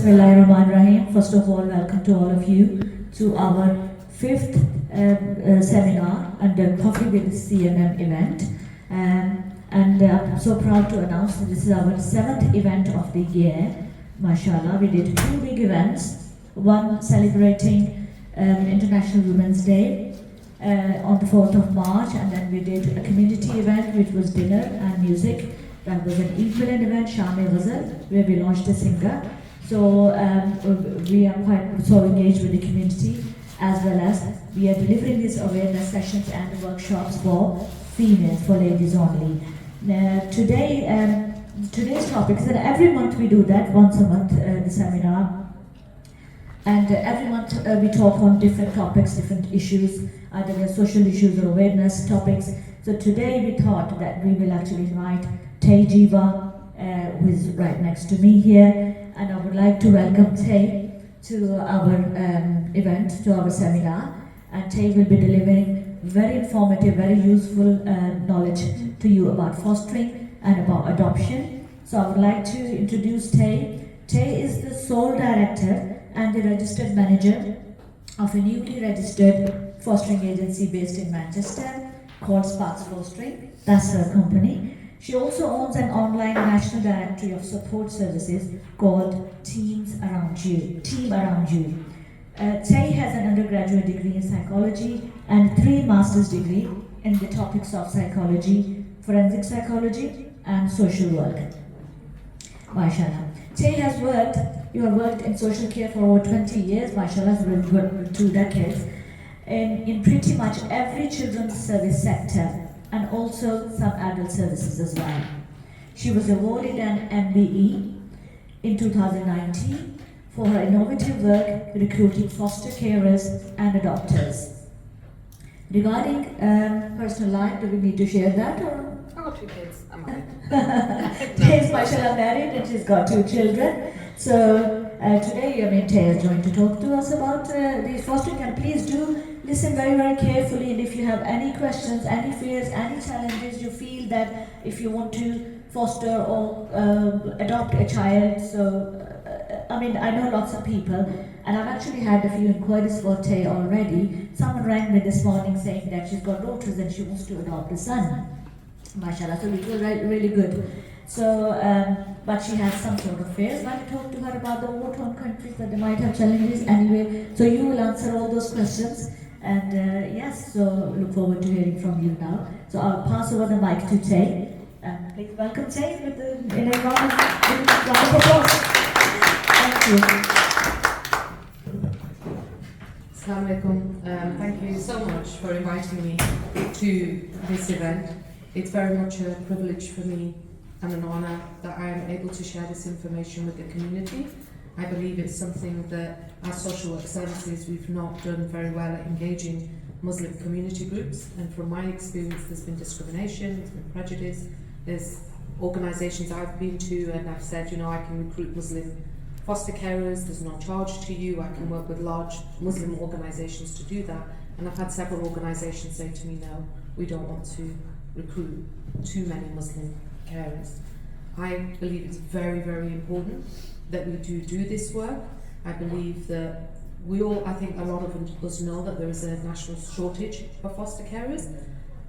Bismillahirrahmanirrahim. First of all, welcome to all of you to our fifth seminar under Coffee with CMM event. I'm so proud to announce that this is our seventh event of the year. Mashallah, we did two big events. One celebrating International Women's Day on the 4th of March, and then we did a community event which was dinner and music. That was an evening event, Ghazal, where we launched a singer. So we are quite so engaged with the community, as well as we are delivering these awareness sessions and workshops for females, for ladies only. Today's topic is that every month we do that, once a month, the seminar. And every month we talk on different topics, different issues, either they're social issues or awareness topics. So today we thought that we will actually invite Jiva, who is right next to me here, and I would like to welcome Tay to our event, to our seminar. And Tay will be delivering very informative, very useful knowledge to you about fostering and about adoption. So I would like to introduce Tay. Tay is the sole director and the registered manager of a newly registered fostering agency based in Manchester called Sparks Fostering. That's her company. She also owns an online national directory of support services called Team Around You. Tay has an undergraduate degree in psychology and 3 master's degree in the topics of psychology, forensic psychology, and social work. Mashallah. Tay you have worked in social care for over 20 years, mashallah, for 2 decades, in pretty much every children's service sector, and also some adult services as well. She was awarded an MBE in 2019 for her innovative work recruiting foster carers and adopters. Regarding personal life, do we need to share that? Or? I've got 2 kids. I'm married. Tay is mashallah married and she's got 2 children. So today, Tay is going to talk to us about these fostering, and please do listen very, very carefully, and if you have any questions, any fears, any challenges, you feel that if you want to foster or adopt a child, so I know lots of people, and I've actually had a few inquiries for Tay already. Someone rang me this morning saying that she's got daughters and she wants to adopt a son. Mashallah, so it was really good. So, but she has some sort of fears. I talked to her about the war-torn countries that they might have challenges anyway. So you will answer all those questions. And yes, so look forward to hearing from you now. So I'll pass over the mic to Tay. Please welcome Tay in a round of applause. Thank you. Assalamu alaikum. Thank you so much for inviting me to this event. It's very much a privilege for me and an honour that I am able to share this information with the community. I believe it's something that our social work services, we've not done very well at engaging Muslim community groups, and from my experience there's been discrimination, there's been prejudice, there's organisations I've been to and I've said, I can recruit Muslim foster carers, there's no charge to you, I can work with large Muslim organisations to do that, and I've had several organisations say to me, no, we don't want to recruit too many Muslim carers. I believe it's very, very important that we do this work. I believe that I think a lot of us know that there is a national shortage of foster carers,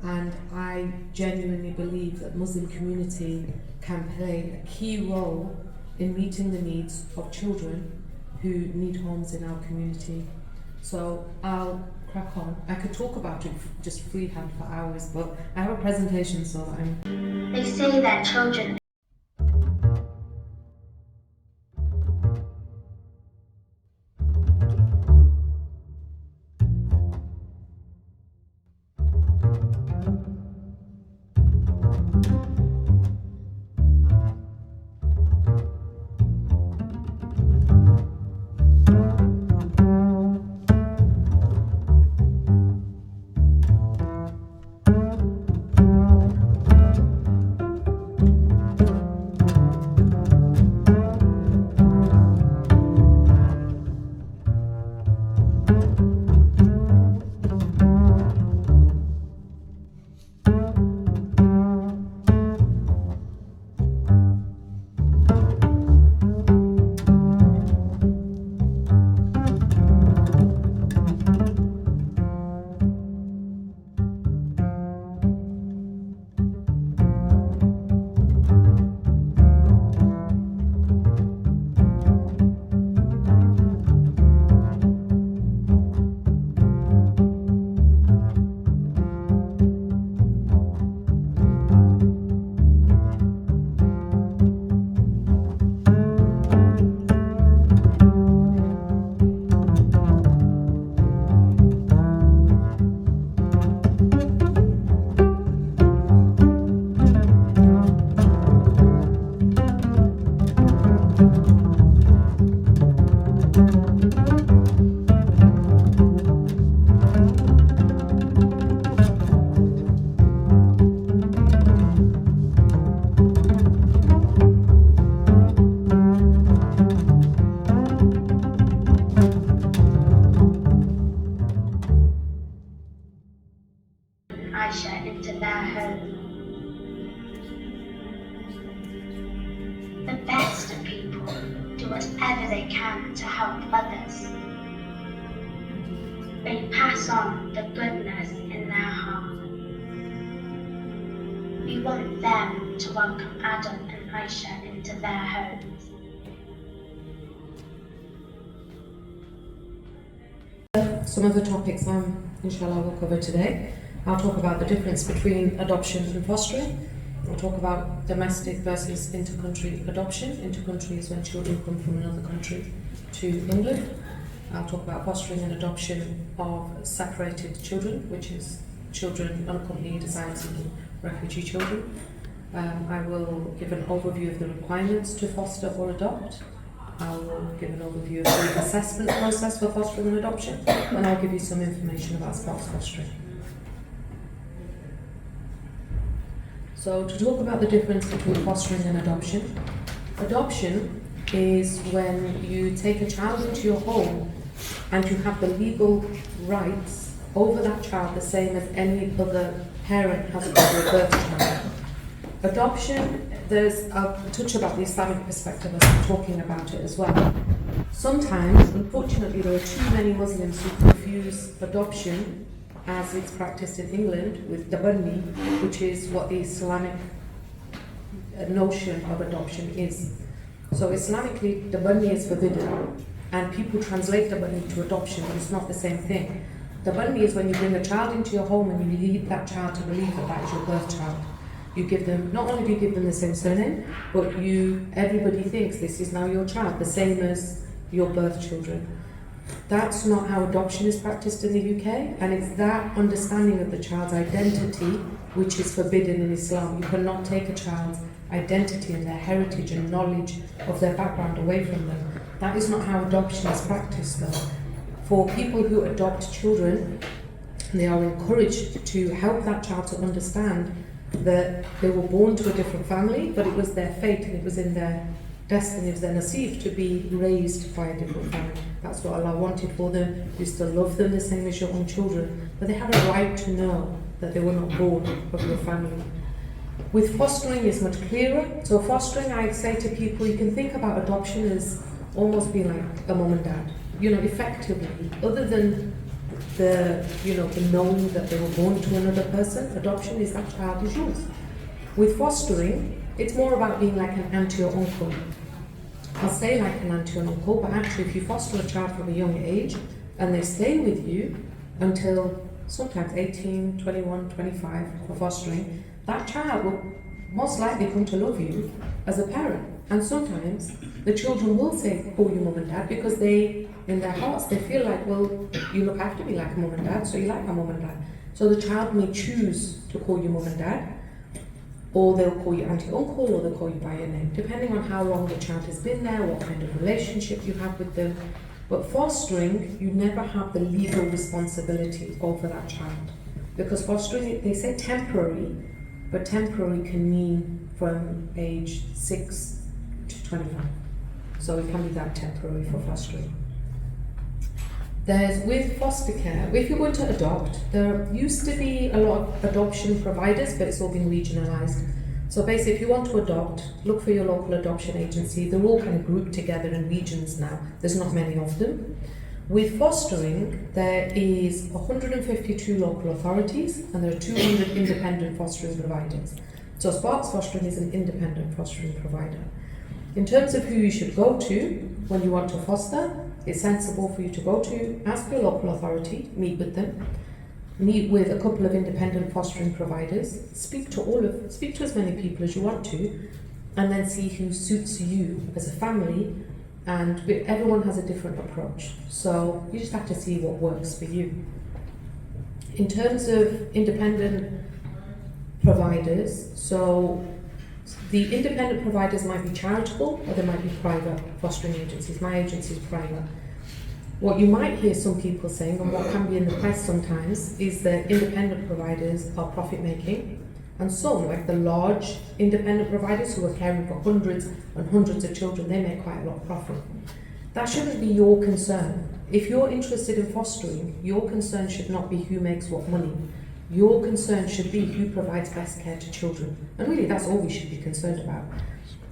and I genuinely believe that Muslim community can play a key role in meeting the needs of children who need homes in our community. So I'll crack on. I could talk about it just freehand for hours, but I have a presentation, so They say that children whatever they can to help others. They pass on the goodness in their heart. We want them to welcome Adam and Aisha into their homes. Some of the topics inshallah, will cover today. I'll talk about the difference between adoption and fostering. I'll talk about domestic versus inter-country adoption. Inter-country is when children come from another country to England. I'll talk about fostering and adoption of separated children, which is children unaccompanied asylum-seeking refugee children. I will give an overview of the requirements to foster or adopt. I will give an overview of the assessment process for fostering and adoption, and I'll give you some information about spouse fostering. So to talk about the difference between fostering and adoption. Adoption is when you take a child into your home and you have the legal rights over that child the same as any other parent has over a birth child. Adoption, I'll touch about the Islamic perspective as I'm talking about it as well. Sometimes, unfortunately, there are too many Muslims who confuse adoption as it's practiced in England with tabanni, which is what the Islamic notion of adoption is. So Islamically, tabanni is forbidden, and people translate tabanni to adoption, but it's not the same thing. Tabanni is when you bring a child into your home and you lead that child to believe that that is your birth child. You give them, not only do you give them the same surname, but everybody thinks this is now your child, the same as your birth children. That's not how adoption is practiced in the UK, and it's that understanding of the child's identity which is forbidden in Islam. You cannot take a child's identity and their heritage and knowledge of their background away from them. That is not how adoption is practiced though. For people who adopt children, they are encouraged to help that child to understand that they were born to a different family, but it was their fate and it was in their destiny, it was their nasib to be raised by a different family. That's what Allah wanted for them. You still love them the same as your own children, but they have a right to know that they were not born of your family. With fostering, it's much clearer. So fostering, I say to people, you can think about adoption as almost being like a mom and dad. Effectively, other than the knowing that they were born to another person, adoption is that child is yours. With fostering, it's more about being like an auntie or uncle. I'll say like an auntie or uncle, but actually if you foster a child from a young age and they stay with you until sometimes 18, 21, 25 for fostering, that child will most likely come to love you as a parent. And sometimes the children will say, call you mum and dad, because they, in their hearts, they feel like, well, you look after me like a mum and dad, so you like my mum and dad. So the child may choose to call you mum and dad, or they'll call you auntie, uncle, or they'll call you by your name, depending on how long the child has been there, what kind of relationship you have with them. But fostering, you never have the legal responsibility over that child. Because fostering, they say temporary, but temporary can mean from age 6 to 25. So it can be that temporary for fostering. With foster care, if you're going to adopt, there used to be a lot of adoption providers, but it's all been regionalised. So basically, if you want to adopt, look for your local adoption agency. They're all kind of grouped together in regions now. There's not many of them. With fostering, there is 152 local authorities and there are 200 independent fostering providers. So Sparks Fostering is an independent fostering provider. In terms of who you should go to when you want to foster, it's sensible for you to go to, ask your local authority, meet with them, meet with a couple of independent fostering providers, speak to as many people as you want to, and then see who suits you as a family. And everyone has a different approach, so you just have to see what works for you. In terms of independent providers, so the independent providers might be charitable or they might be private fostering agencies. My agency is private. What you might hear some people saying, and what can be in the press sometimes, is that independent providers are profit making. And some, like the large independent providers who are caring for hundreds and hundreds of children, they make quite a lot of profit. That shouldn't be your concern. If you're interested in fostering, your concern should not be who makes what money. Your concern should be who provides best care to children. And really, that's all we should be concerned about.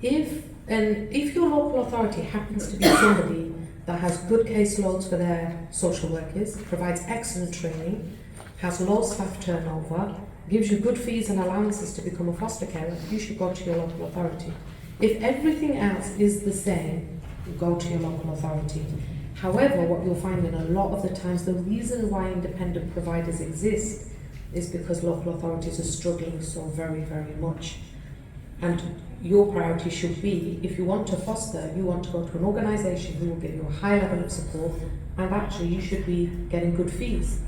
If And if your local authority happens to be somebody that has good caseloads for their social workers, provides excellent training, has low staff turnover, gives you good fees and allowances to become a foster carer, you should go to your local authority. If everything else is the same, go to your local authority. However, what you'll find in a lot of the times, the reason why independent providers exist is because local authorities are struggling so very, very much. And your priority should be, if you want to foster, you want to go to an organisation who will give you a high level of support, and actually you should be getting good fees.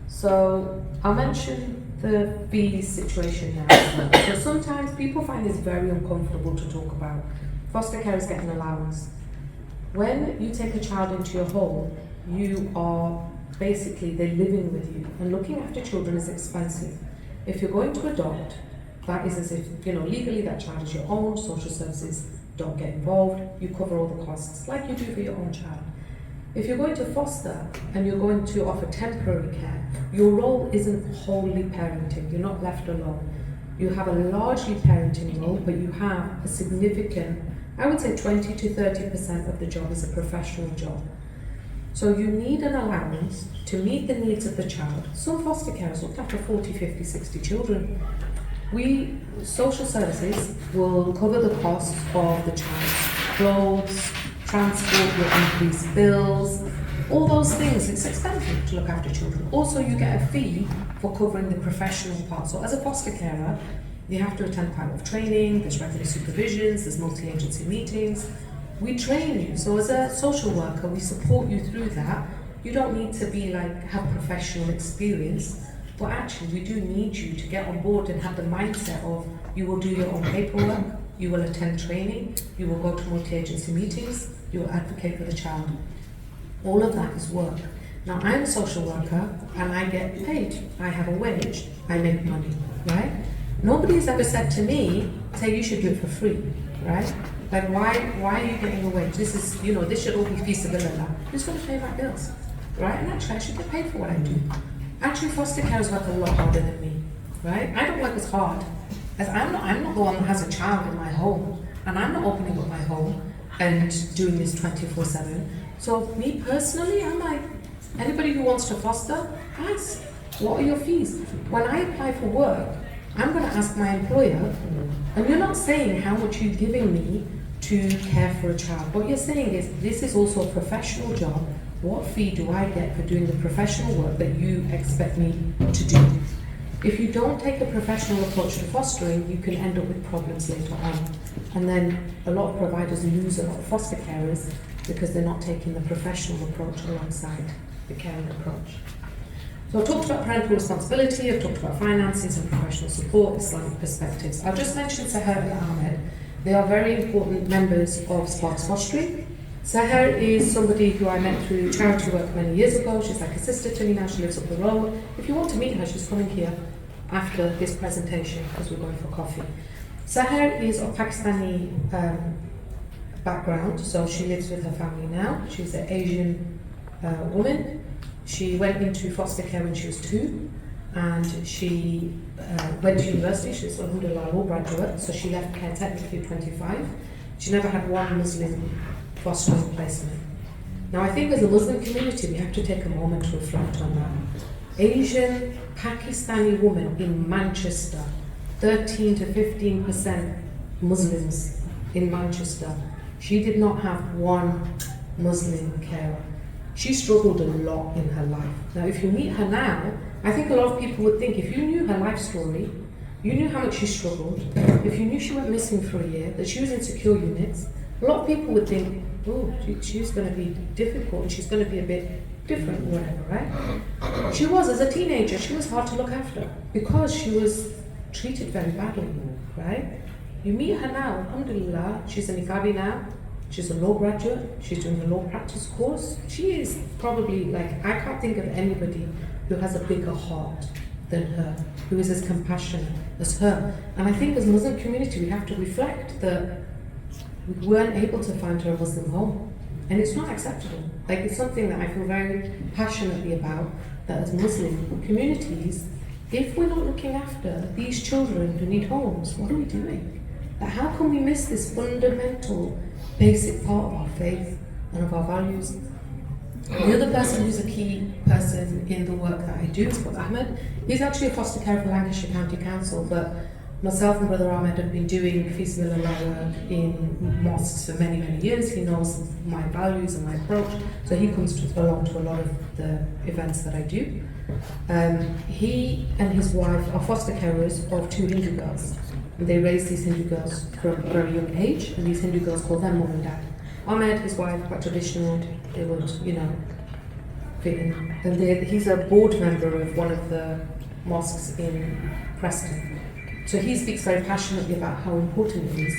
So I'll mention the fee situation now. So sometimes people find this very uncomfortable to talk about. Foster care is getting allowance. When you take a child into your home, you are basically, they're living with you, and looking after children is expensive. If you're going to adopt, that is as if, legally that child is your own, social services don't get involved, you cover all the costs, like you do for your own child. If you're going to foster and you're going to offer temporary care, your role isn't wholly parenting, you're not left alone. You have a largely parenting role, but you have a significant, I would say 20 to 30% of the job is a professional job. So you need an allowance to meet the needs of the child. Some foster carers look after 40, 50, 60 children. We, social services, will cover the costs of the child's clothes, transport, your increased bills, all those things. It's expensive to look after children. Also, you get a fee for covering the professional part. So as a foster carer, you have to attend quite a lot of training, there's regular supervisions, there's multi-agency meetings. We train you. So as a social worker, we support you through that. You don't need to be have professional experience, but actually we do need you to get on board and have the mindset of you will do your own paperwork, you will attend training, you will go to multi-agency meetings, you will advocate for the child. All of that is work. Now I'm a social worker and I get paid. I have a wage, I make money, right? Nobody's ever said to me, say you should do it for free, right? Why are you getting a wage? This is, this should all be feasibility. Who's going to pay my bills, right? And actually I should get paid for what I do. Actually, foster carers work a lot harder than me, right? I don't work as hard, as I'm not the one that has a child in my home, and I'm not opening up my home and doing this 24/7. So me personally, I'm like, anybody who wants to foster, ask, what are your fees? When I apply for work, I'm going to ask my employer, and you're not saying how much you're giving me to care for a child. What you're saying is, this is also a professional job. What fee do I get for doing the professional work that you expect me to do? If you don't take a professional approach to fostering, you can end up with problems later on. And then a lot of providers lose a lot of foster carers because they're not taking the professional approach alongside the caring approach. So I've talked about parental responsibility, I've talked about finances and professional support, Islamic perspectives. I've just mentioned Seher and Ahmed. They are very important members of Sparks Fostering. Seher is somebody who I met through charity work many years ago. She's like a sister to me now, she lives up the road. If you want to meet her, she's coming here after this presentation because we're going for coffee. Seher is of Pakistani background, so she lives with her family now. She's an Asian woman. She went into foster care when she was 2, and she went to university. She's a alhamdulillah law graduate, so she left care technically at 25. She never had one Muslim fostering placement. Now I think as a Muslim community we have to take a moment to reflect on that. Asian Pakistani woman in Manchester, 13 to 15% Muslims in Manchester. She did not have one Muslim carer. She struggled a lot in her life. Now if you meet her now, I think a lot of people would think if you knew her life story, you knew how much she struggled, if you knew she went missing for a year, that she was in secure units, a lot of people would think, oh, she's going to be difficult and she's going to be a bit different or whatever, right? She was, as a teenager, she was hard to look after because she was treated very badly, right? You meet her now, alhamdulillah, she's a niqabi now, she's a law graduate, she's doing a law practice course. She is probably I can't think of anybody who has a bigger heart than her, who is as compassionate as her. And I think as a Muslim community, we have to reflect that we weren't able to find her a Muslim home. And it's not acceptable. It's something that I feel very passionately about, that as Muslim communities, if we're not looking after these children who need homes, what are we doing? That how can we miss this fundamental, basic part of our faith and of our values? The other person who's a key person in the work that I do is Brother Ahmed. He's actually a foster carer for Lancashire County Council, but myself and Brother Ahmed have been doing Fismillah work in mosques for many, many years. He knows my values and my approach, so he comes along to a lot of the events that I do. He and his wife are foster carers of 2 Hindu girls. And they raise these Hindu girls from a very young age, and these Hindu girls call them mum and dad. Ahmed, his wife, quite traditional, they would, fit in. And he's a board member of one of the mosques in Preston. So he speaks very passionately about how important it is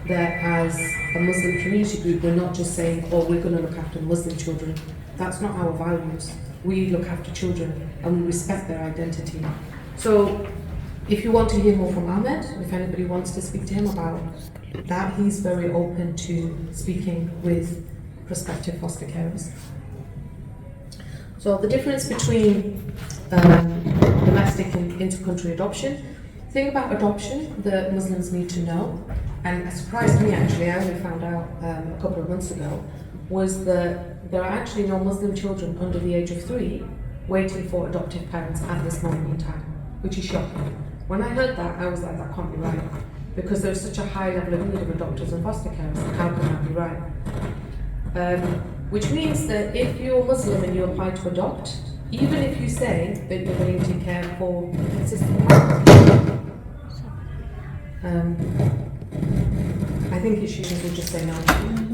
that as a Muslim community group, we're not just saying, oh, we're going to look after Muslim children. That's not our values. We look after children and we respect their identity. So if you want to hear more from Ahmed, if anybody wants to speak to him about that, he's very open to speaking with prospective foster carers. So the difference between domestic and inter-country adoption. The thing about adoption that Muslims need to know, and it surprised me actually, I only found out a couple of months ago, was that there are actually no Muslim children under the age of 3 waiting for adoptive parents at this moment in time, which is shocking. When I heard that, I was like, that can't be right, because there's such a high level of need of adopters and foster carers. How can that be right? Which means that if you're Muslim and you apply to adopt, even if you say that you're willing to care for I think issues will just say no.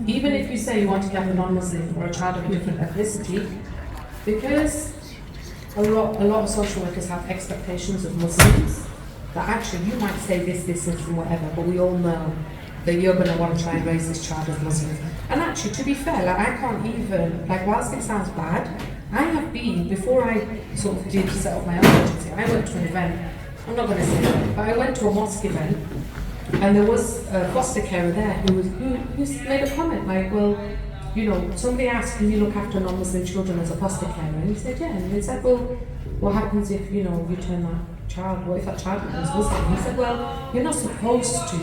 Even if you say you want to get a non-Muslim or a child of a different ethnicity, because a lot of social workers have expectations of Muslims that actually you might say this and whatever, but we all know that you're going to want to try and raise this child as Muslim. And actually, to be fair, I can't even, whilst it sounds bad, I have been, before I sort of did set up my own agency, I went to an event, I'm not going to say that, but I went to a mosque event, and there was a foster carer there who made a comment like, well, somebody asked, can you look after non-Muslim children as a foster carer? And he said, yeah. And he said, well, what happens if, you turn that child, what if that child becomes Muslim? He said, well, you're not supposed to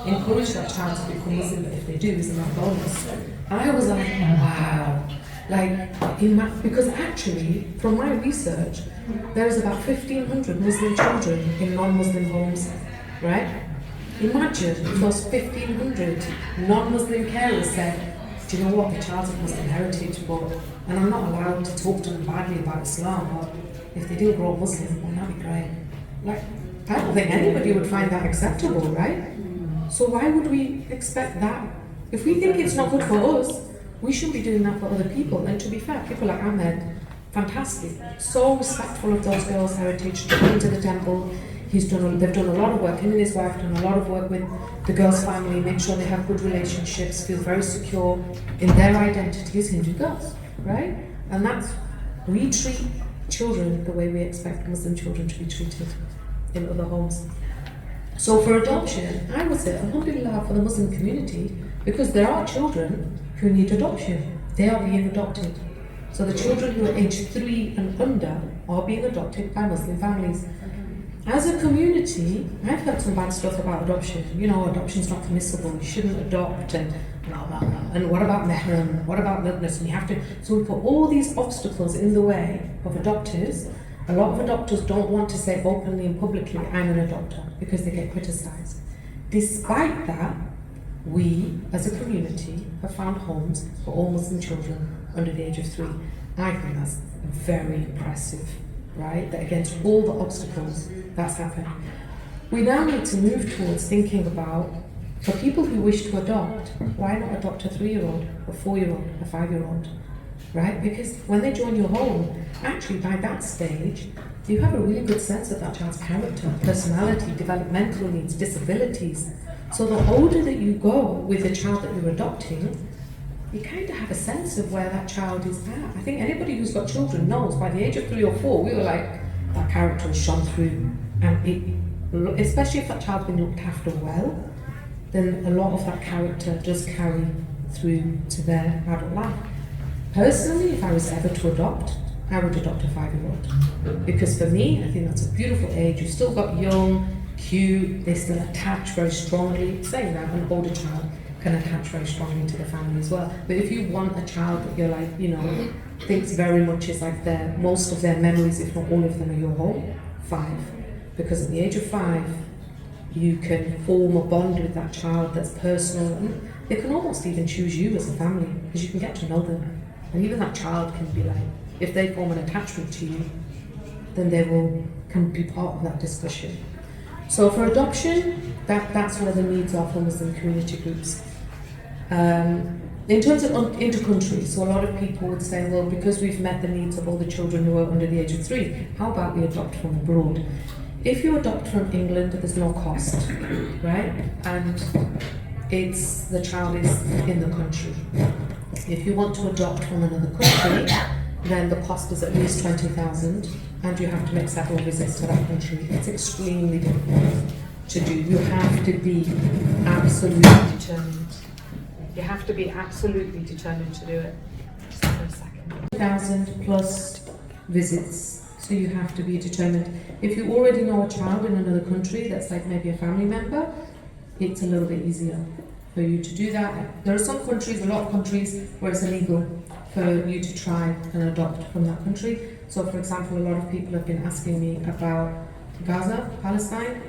encourage that child to become Muslim, but if they do, isn't that bonus? And I was like, wow. Because actually, from my research, there is about 1,500 Muslim children in non-Muslim homes, right? Imagine if those 1,500 non-Muslim carers said, do you know what, the child's of Muslim heritage, and I'm not allowed to talk to them badly about Islam, but if they do grow up Muslim, well, that'd be great. I don't think anybody would find that acceptable, right? So why would we expect that? If we think it's not good for us, we should be doing that for other people. And to be fair, people like Ahmed, fantastic, so respectful of those girls' heritage, coming to the temple. They've done a lot of work, him and his wife have done a lot of work with the girls' family, make sure they have good relationships, feel very secure in their identity as Hindu girls, right? And we treat children the way we expect Muslim children to be treated in other homes. So for adoption, I would say, alhamdulillah, for the Muslim community, because there are children who need adoption. They are being adopted. So the children who are aged 3 and under are being adopted by Muslim families. As a community, I've heard some bad stuff about adoption. Adoption's not permissible, you shouldn't adopt, and blah, blah, blah. And what about mehram? What about witness? And you have to. So we put all these obstacles in the way of adopters. A lot of adopters don't want to say openly and publicly, I'm an adopter, because they get criticized. Despite that, we, as a community, have found homes for all Muslim children under the age of 3. I think that's very impressive, right? That against all the obstacles, that's happened. We now need to move towards thinking about, for people who wish to adopt, why not adopt a 3-year-old, a 4-year-old, a 5-year-old, right? Because when they join your home, actually by that stage, you have a really good sense of that child's character, personality, developmental needs, disabilities. So the older that you go with the child that you're adopting, you kind of have a sense of where that child is at. I think anybody who's got children knows by the age of 3 or 4, we were like, that character is shone through. And especially if that child's been looked after well, then a lot of that character does carry through to their adult life. Personally, if I was ever to adopt, I would adopt a 5-year-old. Because for me, I think that's a beautiful age. You've still got young, cute, they still attach very strongly. Saying that, an older child can attach very strongly to the family as well. But if you want a child that you're like, you know, thinks very much is like most of their memories, if not all of them, are your home, 5. Because at the age of 5, you can form a bond with that child that's personal, and they can almost even choose you as a family, because you can get to know them. And even that child can be like, if they form an attachment to you, then they can be part of that discussion. So for adoption, that's where the needs are for Muslim community groups. In terms of inter-country, so a lot of people would say, well, because we've met the needs of all the children who are under the age of 3, how about we adopt from abroad? If you adopt from England, there's no cost, right? And the child is in the country. If you want to adopt from another country, then the cost is at least 20,000, and you have to make several visits to that country. It's extremely difficult to do. You have to be absolutely determined. You have to be absolutely determined to do it. Just for a second. 1,000 plus visits, so you have to be determined. If you already know a child in another country that's like maybe a family member, it's a little bit easier for you to do that. There are some countries, a lot of countries, where it's illegal for you to try and adopt from that country. So for example, a lot of people have been asking me about Gaza, Palestine,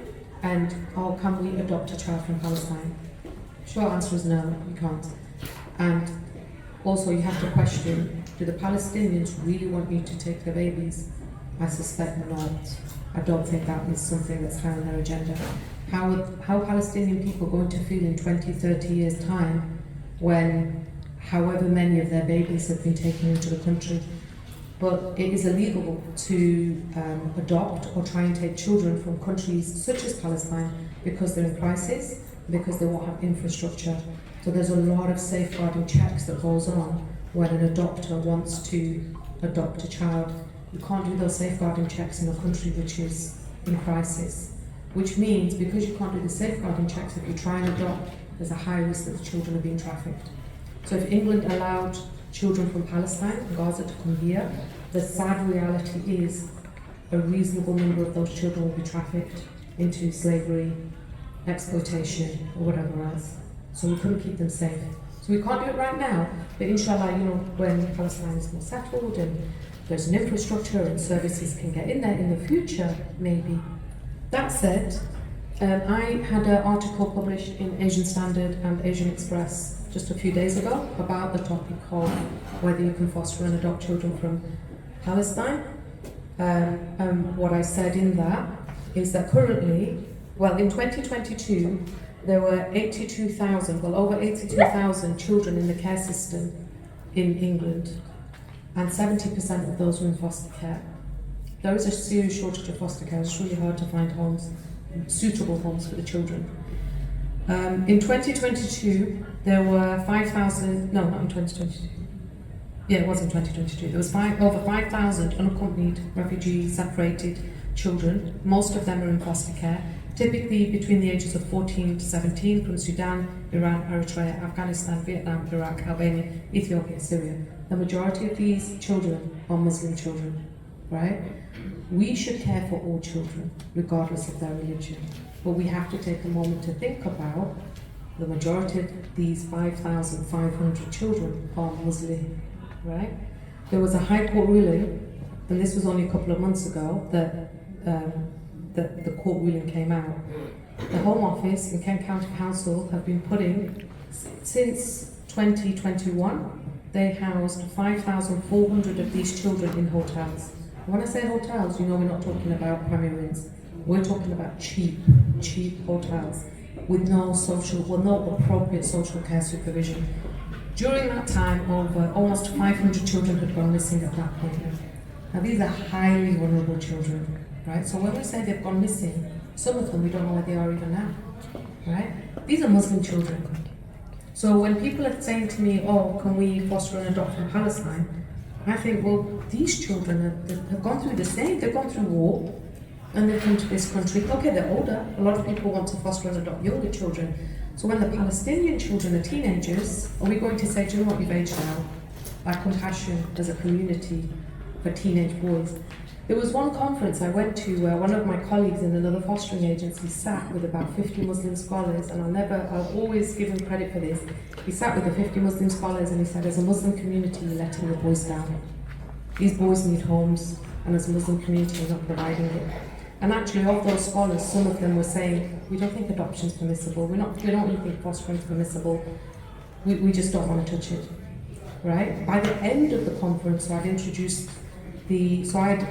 and how can we adopt a child from Palestine? Short answer is no, you can't. And also you have to question, do the Palestinians really want you to take their babies? I suspect not. I don't think that is something that's high on their agenda. How Palestinian people are going to feel in 20, 30 years' time when however many of their babies have been taken into the country. But it is illegal to adopt or try and take children from countries such as Palestine because they're in crisis, because they won't have infrastructure. So there's a lot of safeguarding checks that goes on when an adopter wants to adopt a child. You can't do those safeguarding checks in a country which is in crisis. Which means, because you can't do the safeguarding checks, if you try and adopt, there's a high risk that the children are being trafficked. So if England allowed children from Palestine and Gaza to come here, the sad reality is a reasonable number of those children will be trafficked into slavery, exploitation, or whatever else. So we couldn't keep them safe. So we can't do it right now, but inshallah, you know, when Palestine is more settled and there's an infrastructure and services can get in there in the future, maybe. That said, I had an article published in Asian Standard and Asian Express just a few days ago about the topic of whether you can foster and adopt children from Palestine. What I said in that is that currently, well, in 2022, there were over 82,000 children in the care system in England, and 70% of those were in foster care. There is a serious shortage of foster care. It's really hard to find homes, suitable homes for the children. In 2022, there were 5,000, no, not in 2022. Yeah, it was in 2022. There was over 5,000 unaccompanied refugee separated children. Most of them are in foster care, typically between the ages of 14 to 17 from Sudan, Iran, Eritrea, Afghanistan, Vietnam, Iraq, Albania, Ethiopia, Syria. The majority of these children are Muslim children, right? We should care for all children, regardless of their religion. But we have to take a moment to think about the majority of these 5,500 children are Muslim, right? There was a High Court ruling, and this was only a couple of months ago, that the court ruling came out. The Home Office and Kent County Council have been putting, since 2021, they housed 5,400 of these children in hotels. When I say hotels, you know we're not talking about Premier Inns. We're talking about cheap hotels with no appropriate social care supervision. During that time, over almost 500 children had gone missing at that point. Now these are highly vulnerable children, right? So when we say they've gone missing, some of them we don't know where they are even now, right? These are Muslim children. So when people are saying to me, oh, can we foster and adopt from Palestine? I think, well, these children have gone through the same, they've gone through war, and they've come to this country. Okay, they're older. A lot of people want to foster and adopt younger children. So when the Palestinian children are teenagers, are we going to say, do you know what, you've aged now? Our compassion as a community for teenage boys. There was one conference I went to where one of my colleagues in another fostering agency sat with about 50 Muslim scholars, and I'll always give him credit for this. He sat with the 50 Muslim scholars and he said, as a Muslim community, you're letting the boys down. These boys need homes, and as a Muslim community, you're not providing it. And actually, of those scholars, some of them were saying, we don't think adoption is permissible, we don't really think fostering is permissible, we just don't want to touch it, right? By the end of the conference, so I'd introduced I'd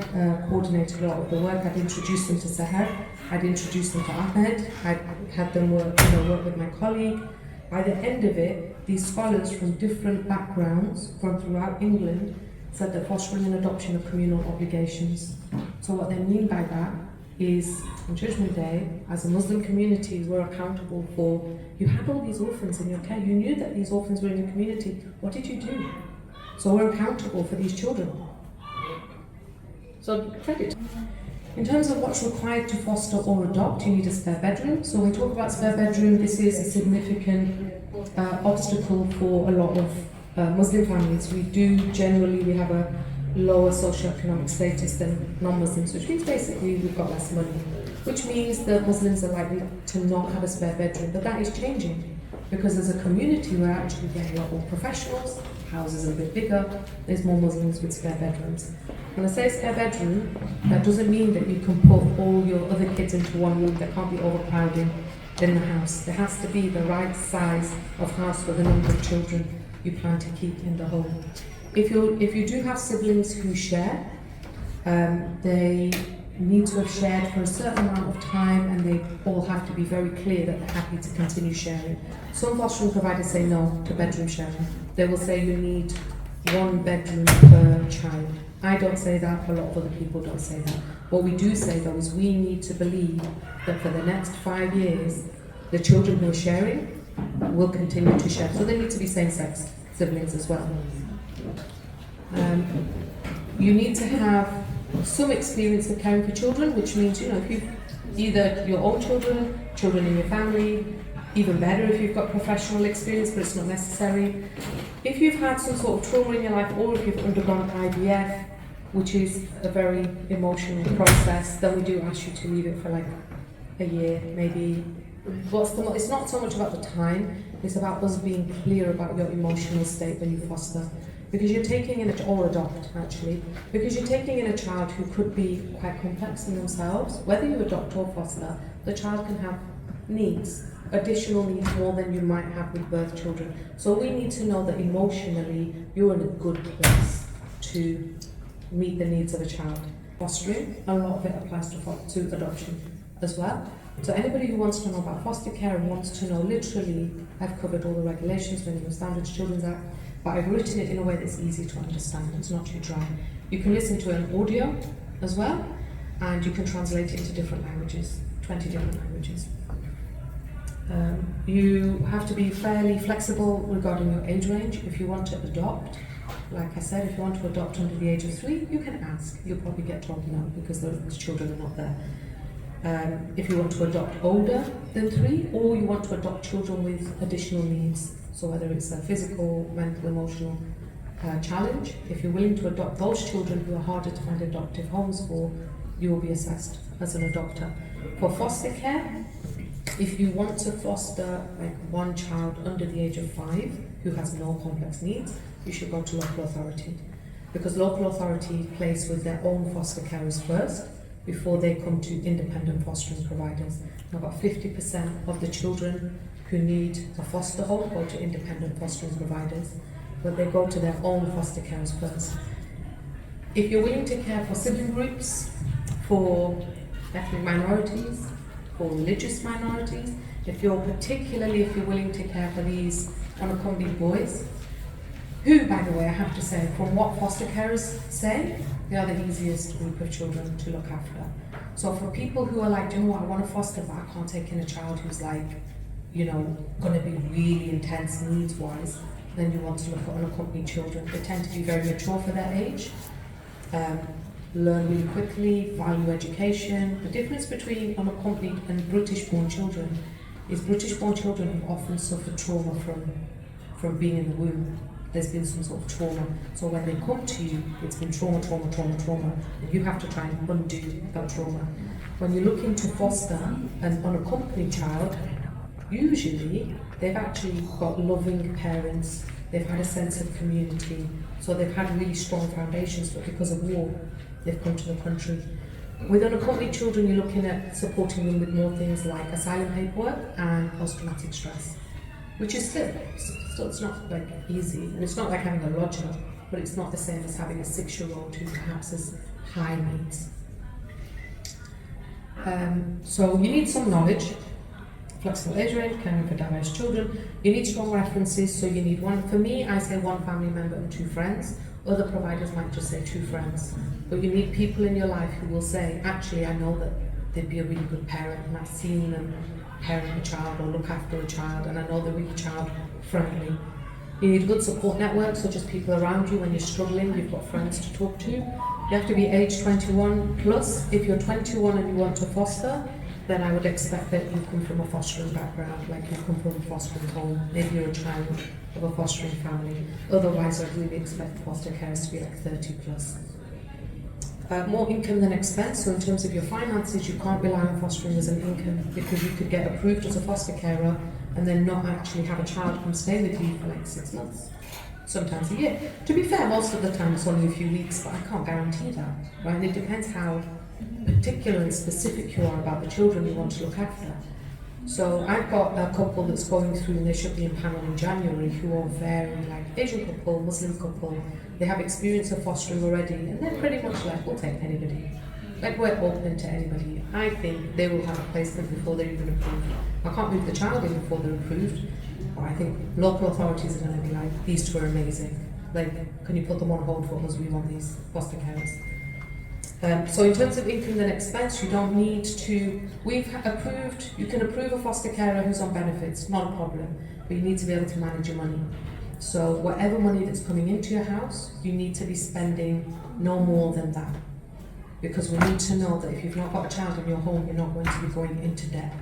coordinated a lot of the work. I'd introduced them to Sahar, I'd introduced them to Ahmed, I'd had them work with my colleague. By the end of it, these scholars from different backgrounds from throughout England said that fostering and adoption are communal obligations. So what they mean by that is, on Judgment Day, as a Muslim community, we're accountable for, you had all these orphans in your care, you knew that these orphans were in your community, what did you do? So we're accountable for these children. So credit. In terms of what's required to foster or adopt, you need a spare bedroom. So when we talk about spare bedroom, this is a significant obstacle for a lot of Muslim families. We have a lower socioeconomic status than non-Muslims, which means basically we've got less money, which means that Muslims are likely to not have a spare bedroom. But that is changing, because as a community we're actually getting a lot more professionals, houses are a bit bigger, there's more Muslims with spare bedrooms. When I say spare bedroom, that doesn't mean that you can put all your other kids into one room. There can't be overcrowding in the house. There has to be the right size of house for the number of children you plan to keep in the home. If you do have siblings who share, they need to have shared for a certain amount of time, and they all have to be very clear that they're happy to continue sharing. Some fostering providers say no to bedroom sharing. They will say you need one bedroom per child. I don't say that, a lot of other people don't say that. What we do say though is we need to believe that for the next 5 years, the children who are sharing will continue to share. So they need to be same-sex siblings as well. You need to have some experience of caring for children, which means, if you've either your own children in your family, even better if you've got professional experience, but it's not necessary. If you've had some sort of trauma in your life, or if you've undergone IVF, which is a very emotional process, then we do ask you to leave it for like a year, maybe. It's not so much about the time, it's about us being clear about your emotional state when you foster. Because you're taking in or adopt actually, because you're taking in a child who could be quite complex in themselves. Whether you adopt or foster, the child can have needs, additional needs more than you might have with birth children. So we need to know that emotionally you're in a good place to meet the needs of a child. Fostering, a lot of it applies to adoption as well. So anybody who wants to know about foster care and wants to know, literally, I've covered all the regulations, Minimum Standards, Children's Act, but I've written it in a way that's easy to understand. It's not too dry. You can listen to an audio as well, and you can translate it into different languages, 20 different languages. You have to be fairly flexible regarding your age range. If you want to adopt, like I said, if you want to adopt under the age of 3, you can ask. You'll probably get told no, because those children are not there. If you want to adopt older than 3, or you want to adopt children with additional needs, so whether it's a physical, mental, emotional challenge, if you're willing to adopt those children who are harder to find adoptive homes for, you will be assessed as an adopter. For foster care, if you want to foster like one child under the age of 5 who has no complex needs, you should go to local authority, because local authority place with their own foster carers first before they come to independent fostering providers. Now, about 50% of the children who need a foster home go to independent fostering providers, but they go to their own foster carers first. If you're willing to care for sibling groups, for ethnic minorities, for religious minorities, if you're willing to care for these unaccompanied boys, who, by the way, I have to say, from what foster carers say, they are the easiest group of children to look after. So for people who are like, do you know what, I want to foster, but I can't take in a child who's like, going to be really intense needs-wise, then you want to look at unaccompanied children. They tend to be very mature for their age, learn really quickly, value education. The difference between unaccompanied and British-born children is British-born children have often suffered trauma from being in the womb. there's been some sort of trauma. So when they come to you, it's been trauma, and you have to try and undo that trauma. When you're looking to foster an unaccompanied child, usually they've actually got loving parents, they've had a sense of community, so they've had really strong foundations, but because of war, they've come to the country. With unaccompanied children, you're looking at supporting them with more things like asylum paperwork and post-traumatic stress, which is still it's not like easy, and it's not like having a lodger, but it's not the same as having a 6-year-old who perhaps has high needs. So you need some knowledge, flexible age range, caring for diverse children. You need strong references, so you need one. For me, I say one family member and 2 friends. Other providers might just say 2 friends. But you need people in your life who will say, actually, I know that they'd be a really good parent, and I've seen them parent a child or look after a child, and I know they're really child friendly. You need a good support network, so just people around you when you're struggling, you've got friends to talk to. You have to be age 21 plus. If you're 21 and you want to foster, then I would expect that you come from a fostering background, like you come from a fostering home, maybe you're a child of a fostering family. Otherwise, I'd really expect foster carers to be like 30 plus. More income than expense, so in terms of your finances, you can't rely on fostering as an income, because you could get approved as a foster carer and then not actually have a child come stay with you for like 6 months, sometimes a year. To be fair, most of the time it's only a few weeks, but I can't guarantee that, right? And it depends how particular and specific you are about the children you want to look after. So I've got a couple that's going through, and they should be in panel in January, who are very like Asian couple, Muslim couple. They have experience of fostering already, and they're pretty much like, we'll take anybody. Like, we're open to anybody. I think they will have a placement before they're even approved. I can't move the child in before they're approved, but I think local authorities are going to be like, these 2 are amazing. Like, can you put them on hold for us? We want these foster carers. So in terms of income and expense, you don't need to, you can approve a foster carer who's on benefits, not a problem, but you need to be able to manage your money. So whatever money that's coming into your house, you need to be spending no more than that. Because we need to know that if you've not got a child in your home, you're not going to be going into debt.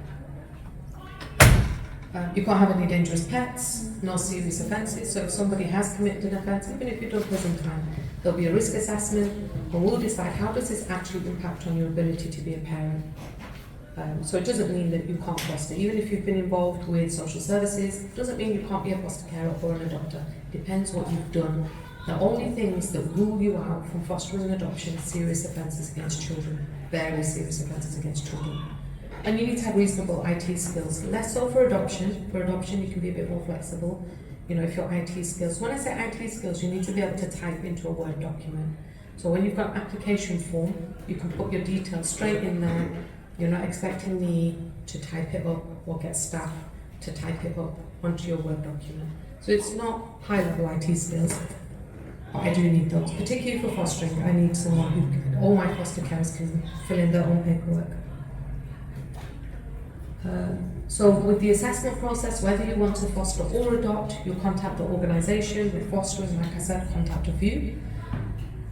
You can't have any dangerous pets, no serious offences. So if somebody has committed an offence, even if you've done prison time, there'll be a risk assessment, and we'll decide how does this actually impact on your ability to be a parent. So it doesn't mean that you can't foster. Even if you've been involved with social services, it doesn't mean you can't be a foster carer or an adopter. Depends what you've done. The only things that rule you out from fostering and adoption are serious offences against children, very serious offences against children. And you need to have reasonable IT skills. Less so for adoption. For adoption, you can be a bit more flexible. You know, if your IT skills, when I say IT skills, you need to be able to type into a Word document. So when you've got an application form, you can put your details straight in there. You're not expecting me to type it up or get staff to type it up onto your Word document. So it's not high-level IT skills, but I do need those. Particularly for fostering, I need someone who, all my foster carers can fill in their own paperwork. So with the assessment process, whether you want to foster or adopt, you'll contact the organisation. With fostering, like I said, contact a few.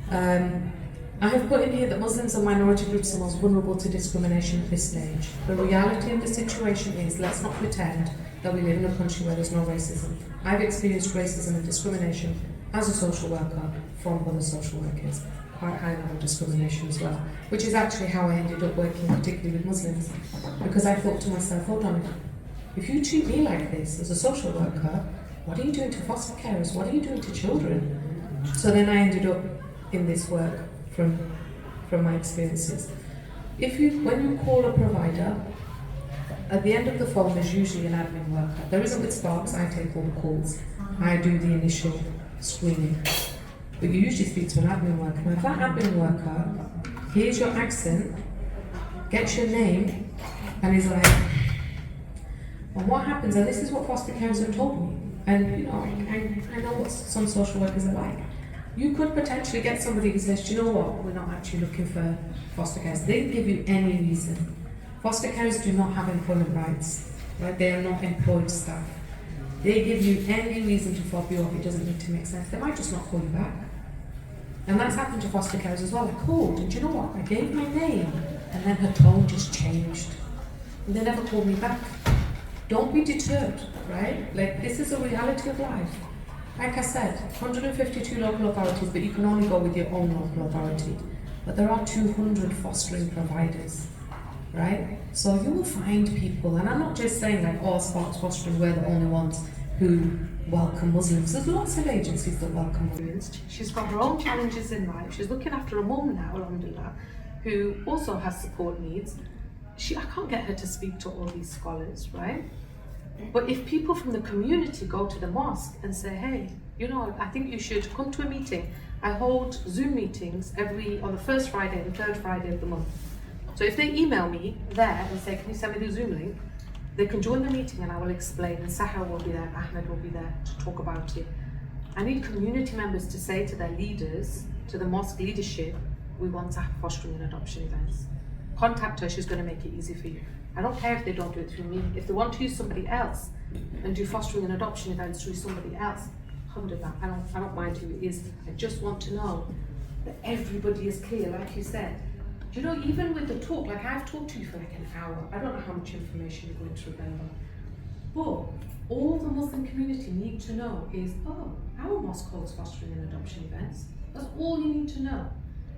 I have put in here that Muslims and minority groups are most vulnerable to discrimination at this stage. The reality of the situation is, let's not pretend that we live in a country where there's no racism. I've experienced racism and discrimination as a social worker from other social workers. Quite high level discrimination as well, which is actually how I ended up working particularly with Muslims, because I thought to myself, hold on, if you treat me like this as a social worker, what are you doing to foster carers? What are you doing to children? So then I ended up in this work from my experiences. When you call a provider, at the end of the phone there's usually an admin worker. There isn't with Sparks, I take all the calls. I do the initial screening. But you usually speak to an admin worker. Now, if that admin worker hears your accent, gets your name, and is like, and what happens, and this is what foster carers have told me, and you know, I know what some social workers are like. You could potentially get somebody who says, do you know what, we're not actually looking for foster carers. They give you any reason. Foster carers do not have employment rights, right? They are not employed staff. They give you any reason to fob you off. It doesn't need to make sense. They might just not call you back. And that's happened to foster carers as well. I called, and do you know what? I gave my name, and then her tone just changed. And they never called me back. Don't be deterred, right? Like, this is a reality of life. Like I said, 152 local authorities, but you can only go with your own local authority. But there are 200 fostering providers, right? So you will find people, and I'm not just saying like, oh, Sparks Fostering, we're the only ones who welcome Muslims. There's lots of agencies that welcome Muslims. She's got her own challenges in life. She's looking after a mum now, alhamdulillah, who also has support needs. I can't get her to speak to all these scholars, right? But if people from the community go to the mosque and say, hey, you know, I think you should come to a meeting. I hold Zoom meetings on the first Friday and third Friday of the month. So if they email me there and say, can you send me the Zoom link? They can join the meeting and I will explain, and Sahar will be there, Ahmed will be there to talk about it. I need community members to say to their leaders, to the mosque leadership, we want to have fostering and adoption events. Contact her, she's going to make it easy for you. I don't care if they don't do it through me. If they want to use somebody else and do fostering and adoption events through somebody else, alhamdulillah, I don't mind who it is. I just want to know that everybody is clear, like you said. Do you know, even with the talk, like I've talked to you for like an hour, I don't know how much information you're going to remember, but all the Muslim community need to know is, oh, our mosque holds fostering and adoption events. That's all you need to know.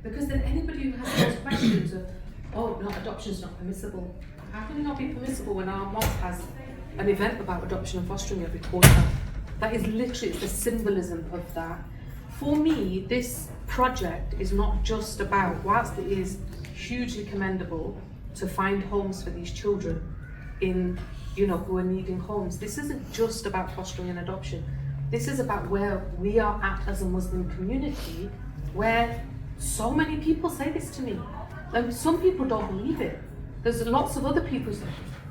Because then anybody who has those questions of, oh, no, adoption is not permissible. How can it not be permissible when our mosque has an event about adoption and fostering every quarter? That is literally the symbolism of that. For me, this project is not just about, whilst it is hugely commendable to find homes for these children who are needing homes, this isn't just about fostering and adoption. This is about where we are at as a Muslim community, where so many people say this to me. And some people don't believe it. There's lots of other people who say,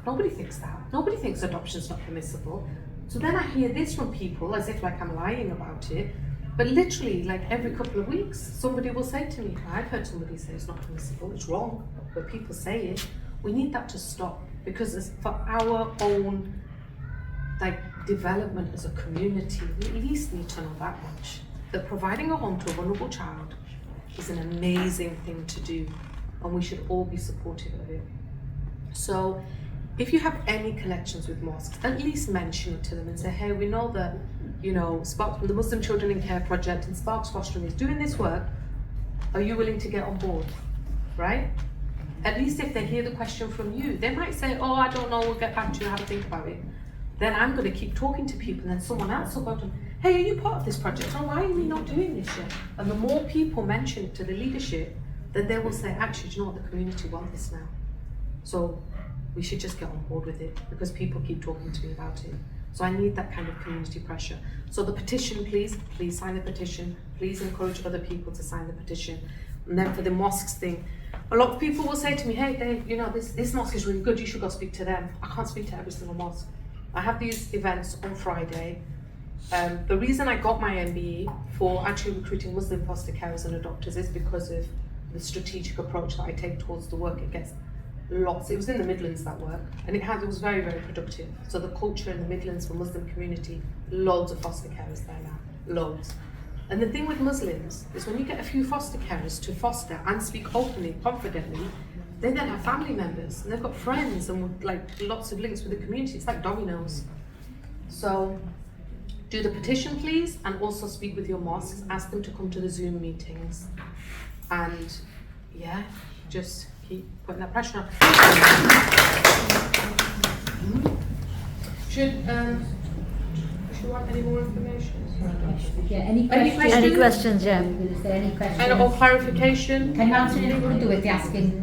nobody thinks that. Nobody thinks adoption's not permissible. So then I hear this from people as if like I'm lying about it. But literally, like every couple of weeks, somebody will say to me, I've heard somebody say it's not permissible, it's wrong, but people say it. We need that to stop, because it's for our own development as a community, we at least need to know that much. That providing a home to a vulnerable child is an amazing thing to do, and we should all be supportive of it. So if you have any connections with mosques, at least mention it to them and say, hey, we know that, Sparks from the Muslim Children in Care Project and Sparks Fostering is doing this work. Are you willing to get on board? Right? At least if they hear the question from you, they might say, oh, I don't know, we'll get back to you, have a think about it. Then I'm going to keep talking to people, and then someone else will go to them, hey, are you part of this project? Oh, why are we not doing this yet? And the more people mention it to the leadership, then they will say, actually, do you know what, the community want this now. So we should just get on board with it, because people keep talking to me about it. So I need that kind of community pressure. So the petition, please sign the petition. Please encourage other people to sign the petition. And then for the mosques thing, a lot of people will say to me, hey, Dave, this mosque is really good, you should go speak to them. I can't speak to every single mosque. I have these events on Friday. The reason I got my MBE for actually recruiting Muslim foster carers and adopters is because of the strategic approach that I take towards the work. It gets lots. It was in the Midlands, that work, and it was very, very productive. So the culture in the Midlands for Muslim community, loads of foster carers there now, loads. And the thing with Muslims is when you get a few foster carers to foster and speak openly, confidently, they then have family members and they've got friends and lots of links with the community. It's like dominoes. So do the petition, please, and also speak with your mosques. Ask them to come to the Zoom meetings, and just keep putting that pressure on. Should you want any more information? Yeah, any questions? Any questions, yeah. Is there any questions? And or clarification? Can you answer in Urdu if they're asking?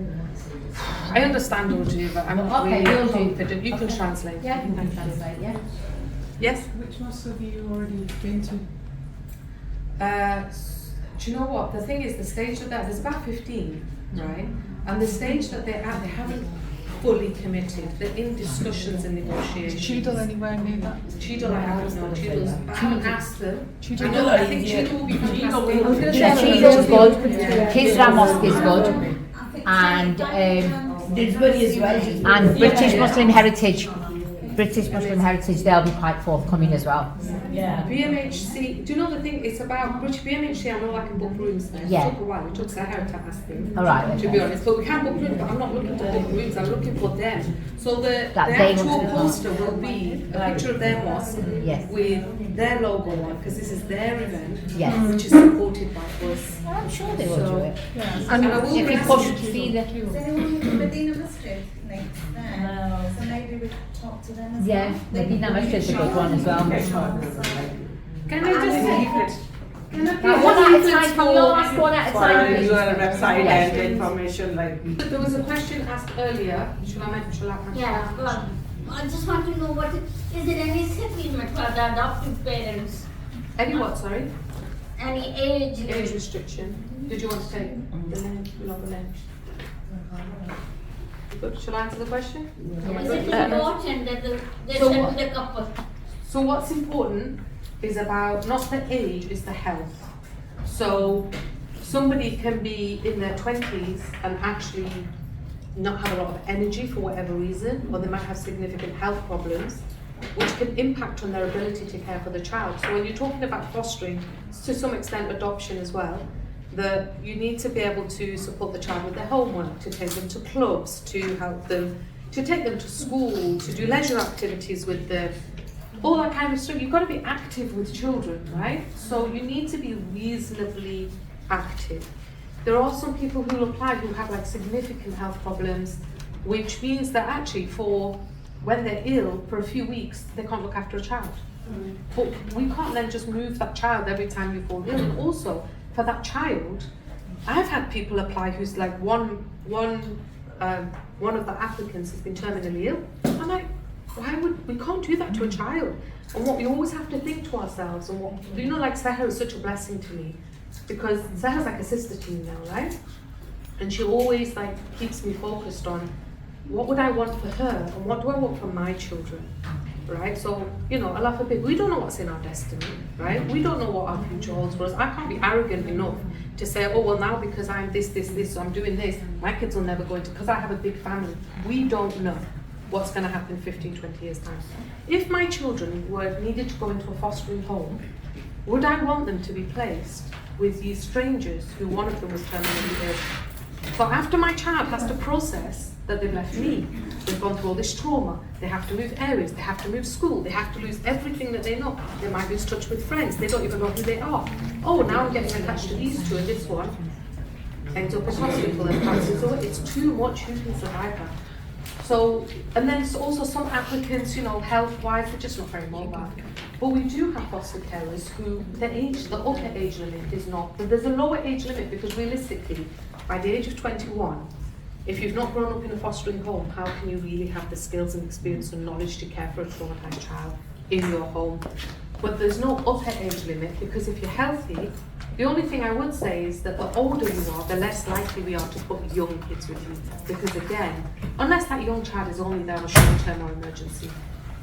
I understand Urdu, but I'm not Okay, really Urdu. confident. You can Okay. translate. Yeah, you can translate, yeah. Yes? Which mosque have you already been to? Do you know what? The thing is, the stage that there's about 15, right? And the stage that they're at, they haven't fully committed. They're in discussions and negotiations. Cheadle anywhere near that? Cheadle, I haven't known. I haven't asked them. Cheadle. I think Cheadle will be fantastic. Yeah, Cheadle's good. Kisra Mosque is good. And Didsbury as well. and British Muslim Heritage. British Muslim Heritage, they'll be quite forthcoming as well. Yeah. BMHC, do you know the thing? It's about British BMHC. I know I can book rooms there. Yeah. It took a while. It took Sahara to ask them. All right, To okay. be honest, but we can book rooms. But I'm not looking to book rooms. I'm looking for them. So the That they actual want to- poster will be a picture of their mosque Yes. with their logo on, because this is their event, Yes. which is supported by us. I'm sure they will So- do it. And I will If be you push asking- see the Is anyone with the Medina Masjid next there? No. So maybe we could talk to them as yeah, well. Medina Masjid's a good one as well. Can I just Can I Right, one at a time, can we all ask one at a for time, please? your website Yes. and the information like. But there was a question asked earlier. Shall I answer? Yeah, well, I just want to know is there any settlement for the adoptive parents? Any what? Sorry. Any age Age limit? restriction. Did you want to take the name? Not the name. Good. Shall I answer the question? Is it important that they So settle what- the couple? So what's important is about not the age, is the health. So somebody can be in their 20s and actually not have a lot of energy for whatever reason, or they might have significant health problems, which can impact on their ability to care for the child. So when you're talking about fostering, to some extent adoption as well, that you need to be able to support the child with their homework, to take them to clubs, to help them, to take them to school, to do leisure activities with them, all that kind of stuff. You've got to be active with children, right? So you need to be reasonably active. There are some people who apply who have like significant health problems, which means that actually for when they're ill for a few weeks, they can't look after a child. But we can't then just move that child every time you fall ill. And also, for that child, I've had people apply who's like one of the applicants has been terminally ill. I'm like, we can't do that to a child. And what we always have to think to ourselves, and what, you know, like Seher is such a blessing to me, because Seher's like a sister to me now, right? And she always like keeps me focused on what would I want for her and what do I want for my children, right? So, you know, Allah forbid, we don't know what's in our destiny, right? We don't know what our future holds for us. I can't be arrogant enough to say, oh, well, now because I'm this, so I'm doing this, my kids will never go into, because I have a big family. We don't know what's going to happen in 15, 20 years' time. If my children were needed to go into a fostering home, would I want them to be placed with these strangers who one of them was terminally ill? So after my child has to process that they've left me, they've gone through all this trauma, they have to move areas, they have to move school, they have to lose everything that they know. They might lose touch with friends, they don't even know who they are. Oh, now I'm getting attached to these two and this one ends up in hospital and passes away. It's too much, who can survive that? So, and then also some applicants, you know, health-wise, they're just not very mobile. But we do have foster carers who, the upper age limit is not, but there's a lower age limit because realistically, by the age of 21, if you've not grown up in a fostering home, how can you really have the skills and experience and knowledge to care for a traumatized child in your home? But there's no upper age limit because if you're healthy, the only thing I would say is that the older you are, the less likely we are to put young kids with you. Because again, unless that young child is only there on a short-term or emergency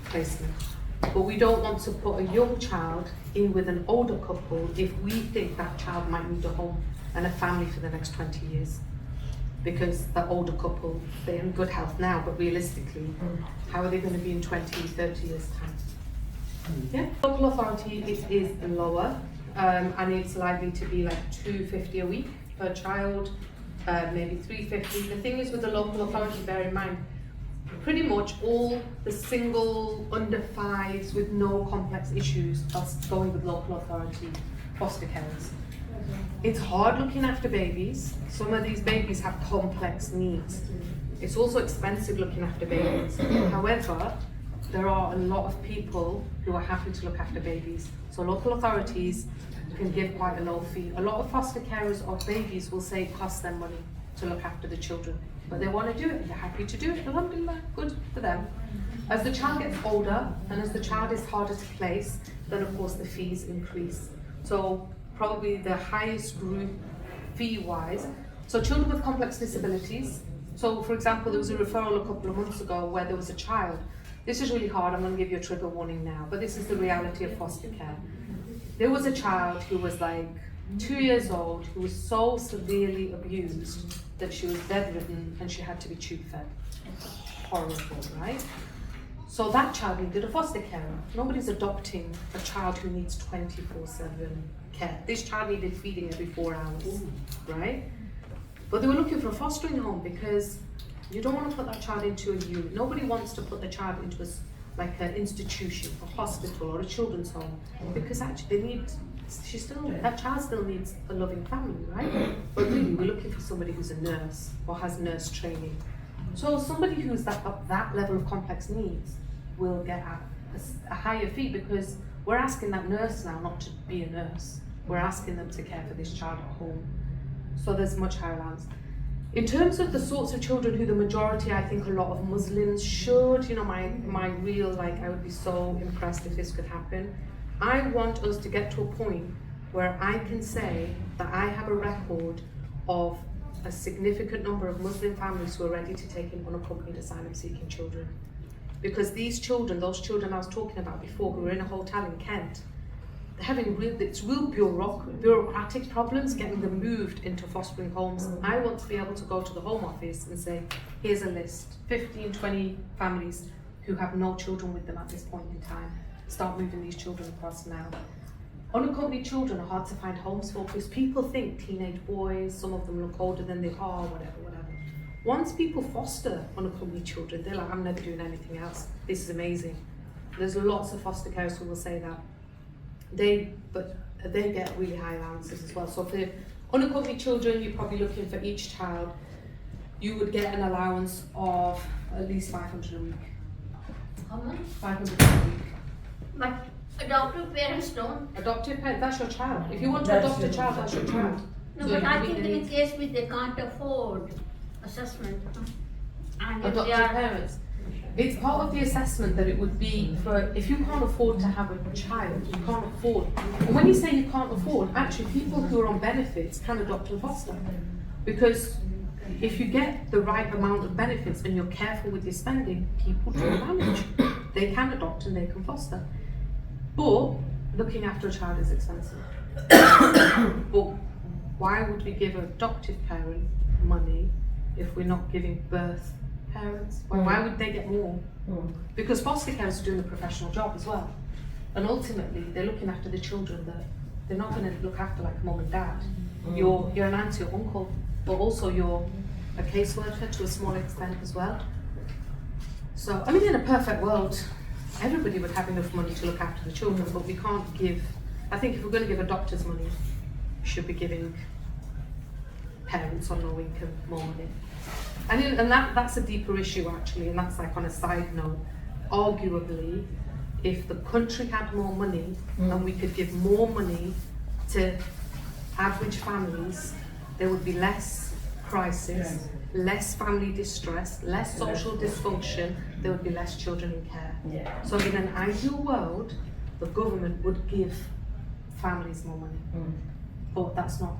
placement. But we don't want to put a young child in with an older couple if we think that child might need a home and a family for the next 20 years. Because the older couple, they're in good health now, but realistically, how are they going to be in 20, 30 years' time? Yeah. Local authority is lower, and it's likely to be like $250 a week per child, maybe $350. The thing is with the local authority, bear in mind, pretty much all the single under fives with no complex issues are going with local authority foster carers. It's hard looking after babies. Some of these babies have complex needs. It's also expensive looking after babies. However, there are a lot of people who are happy to look after babies. So local authorities can give quite a low fee. A lot of foster carers of babies will say it costs them money to look after the children. But they want to do it, they're happy to do it. Alhamdulillah, good for them. As the child gets older and as the child is harder to place, then of course the fees increase. So probably the highest group fee-wise. So children with complex disabilities. So for example, there was a referral a couple of months ago where there was a child. This is really hard, I'm going to give you a trigger warning now, but this is the reality of foster care. There was a child who was like 2 years old who was so severely abused that she was bedridden and she had to be tube fed. Horrible, right? So that child needed a foster carer. Nobody's adopting a child who needs 24/7 care. This child needed feeding every 4 hours, right? But they were looking for a fostering home because you don't want to put that child into a unit. Nobody wants to put the child into like an institution, a hospital or a children's home, because actually that child still needs a loving family, right? But really, we're looking for somebody who's a nurse or has nurse training. So somebody who's got that level of complex needs will get a higher fee, because we're asking that nurse now not to be a nurse. We're asking them to care for this child at home. So there's much higher allowance. In terms of the sorts of children who the majority, I think a lot of Muslims should, you know, my real, like, I would be so impressed if this could happen. I want us to get to a point where I can say that I have a record of a significant number of Muslim families who are ready to take in unaccompanied asylum-seeking children. Because these children, those children I was talking about before, who were in a hotel in Kent, they're having real bureaucratic problems getting them moved into fostering homes. I want to be able to go to the Home Office and say, here's a list, 15, 20 families who have no children with them at this point in time. Start moving these children across now. Unaccompanied children are hard to find homes for because people think teenage boys, some of them look older than they are, whatever. Once people foster unaccompanied children, they're like, I'm never doing anything else. This is amazing. There's lots of foster carers who will say that. But they get really high allowances as well. So for unaccompanied children, you're probably looking for each child, you would get an allowance of at least 500 a week. How much? 500 a week. But adoptive parents don't. Adoptive parent, that's your child. If you want to adopt a child, that's your child. No, So but you I meet think the in needs. case they can't afford assessment, and if they Adoptive are, parents. It's part of the assessment that it would be for, if you can't afford to have a child, you can't afford. And when you say you can't afford, actually people who are on benefits can adopt and foster. Because if you get the right amount of benefits and you're careful with your spending, people do manage. They can adopt and they can foster. But looking after a child is expensive. But why would we give an adoptive parent money if we're not giving birth parents? Well, why would they get more? Because foster carers are doing a professional job as well. And ultimately, they're looking after the children that they're not going to look after like mum and dad. You're an auntie or uncle, but also you're a caseworker to a small extent as well. So, I mean, in a perfect world, everybody would have enough money to look after the children, but we can't give, I think if we're going to give adopters money, we should be giving parents on low income more money. And that's a deeper issue actually, and that's like on a side note. Arguably, if the country had more money and we could give more money to average families, there would be less crisis, less family distress, less social dysfunction, there would be less children in care. So in an ideal world, the government would give families more money. But that's not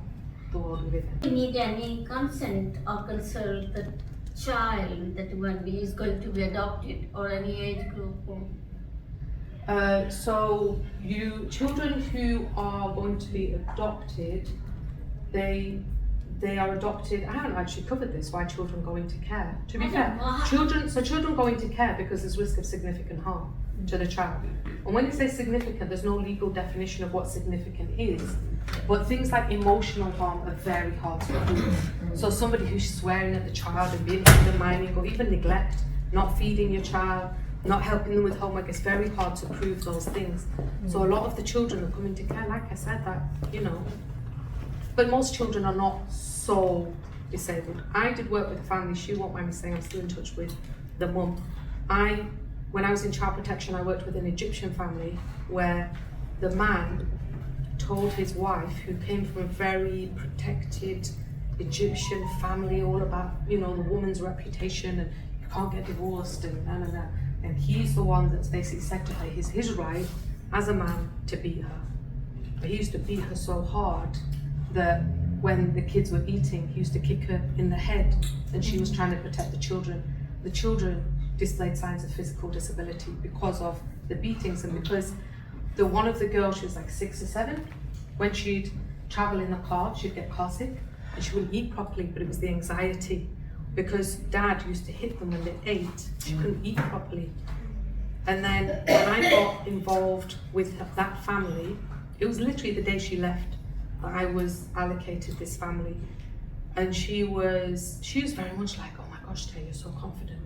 the world we live in. we need any consent or consult the child that one is going to be adopted or any age group. So children who are going to be adopted, they are adopted. I haven't actually covered this, why children go into care. To be fair, children go into care because there's risk of significant harm to the child. And when you say significant, there's no legal definition of what significant is. But things like emotional harm are very hard to prove. So somebody who's swearing at the child and being undermining or even neglect, not feeding your child, not helping them with homework, it's very hard to prove those things. So a lot of the children that come into care, like I said, that, you know, but most children are not so disabled. I did work with a family, she won't mind me saying I'm still in touch with the mum. When I was in child protection, I worked with an Egyptian family where the man told his wife, who came from a very protected Egyptian family, all about, you know, the woman's reputation and you can't get divorced and da. And he's the one that's basically said to her, his right as a man to beat her. But he used to beat her so hard that when the kids were eating, he used to kick her in the head and she was trying to protect the children. The children displayed signs of physical disability because of the beatings and because one of the girls, she was like 6 or 7, when she'd travel in the car, she'd get car sick and she wouldn't eat properly, but it was the anxiety because dad used to hit them when they ate. She couldn't eat properly. And then when I got involved with that family, it was literally the day she left that I was allocated this family. And she was very much like, oh my gosh, Tay, you're so confident.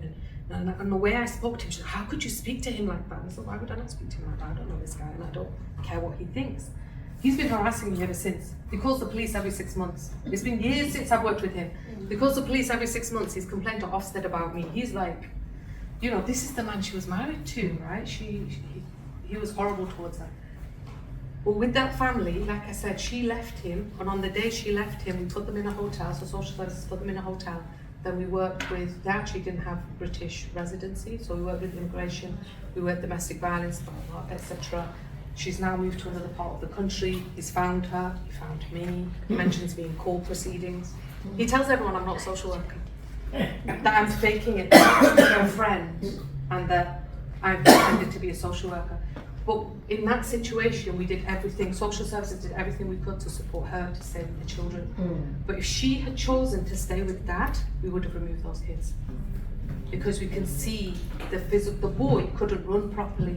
And the way I spoke to him, she said, how could you speak to him like that? And I said, why would I not speak to him like that? I don't know this guy and I don't care what he thinks. He's been harassing me ever since. He calls the police every 6 months. It's been years since I've worked with him. He calls the police every 6 months. He's complained to Ofsted about me. He's like, you know, this is the man she was married to, right? He was horrible towards her. Well, with that family, like I said, she left him, and on the day she left him, we put them in a hotel, so social services put them in a hotel. Then we worked with, they actually didn't have British residency, so we worked with immigration, we worked domestic violence, etc. She's now moved to another part of the country. He's found her, he found me, he mentions me in court proceedings. He tells everyone I'm not a social worker, that I'm faking it to a friend, and that I'm pretended to be a social worker. But in that situation, we did everything, social services did everything we could to support her to stay with the children. But if she had chosen to stay with Dad, we would have removed those kids. Because we can see the boy couldn't run properly.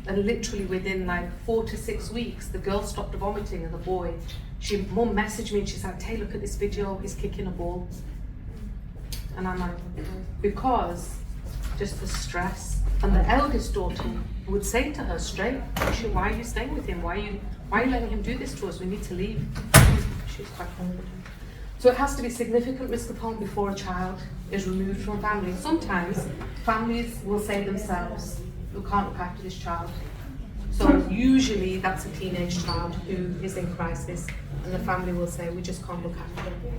And literally within like 4 to 6 weeks, the girl stopped vomiting and the boy, mum messaged me and she's like, hey, look at this video, he's kicking a ball. And I'm like, because just the stress. And the eldest daughter would say to her straight, why are you staying with him? Why are you letting him do this to us? We need to leave. She's quite confident. So it has to be significant risk of harm before a child is removed from family. Sometimes families will say themselves, we can't look after this child. So usually that's a teenage child who is in crisis, and the family will say, we just can't look after them.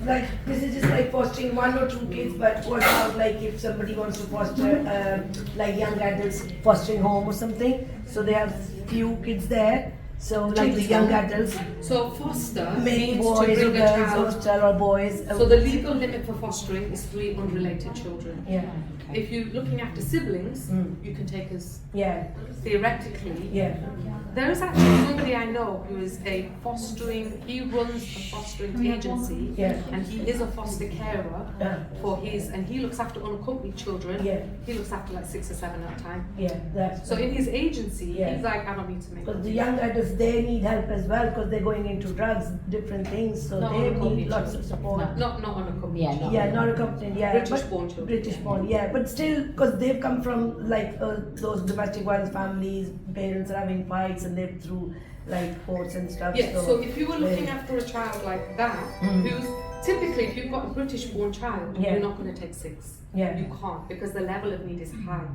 Like, this is just like fostering 1 or 2 kids, but what about like if somebody wants to foster like young adults, fostering home or something, so they have few kids there, so like the young adults, so foster maybe means boys to or bring a girls, child. hostel or boys. So the legal limit for fostering is 3 unrelated children. Yeah. If you're looking after siblings, you can take us theoretically. Yeah. There is actually somebody I know who is he runs a fostering agency, and he is a foster carer for and he looks after unaccompanied children. He looks after like 6 or 7 at a time. So in his agency, he's like, I don't need to make. Because the young adults, they need help as well, because they're going into drugs, different things, so they need lots of support. Not unaccompanied. Not accompanied. British-born children. British-born, but still, because they've come from like those domestic violence families, parents are having fights and they're through like courts and stuff. So if you were looking after a child like that, who's typically, if you've got a British-born child, you're not going to take 6. You can't, because the level of need is high.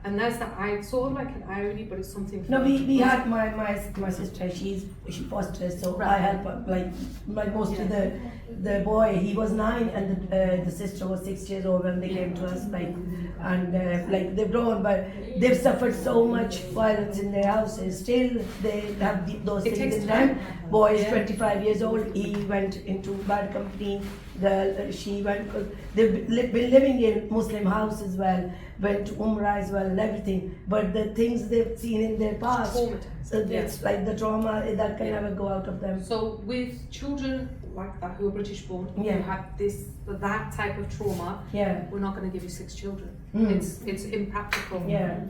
And there's that sort of like an irony, but it's something. No, we had my sister. She fosters, so I help her. Like mostly the boy, he was 9, and the sister was 6 years old when they came to us. And they've grown, but they've suffered so much violence in their houses. Still, they have those things in them. Boy is 25 years old. He went into bad company. She went, because they've been living in Muslim house as well. Went to Umrah as well and everything, but the things they've seen in their past, it's like the trauma that can never go out of them. So with children like that who are British born, who have that type of trauma, we're not going to give you 6 children. It's impractical.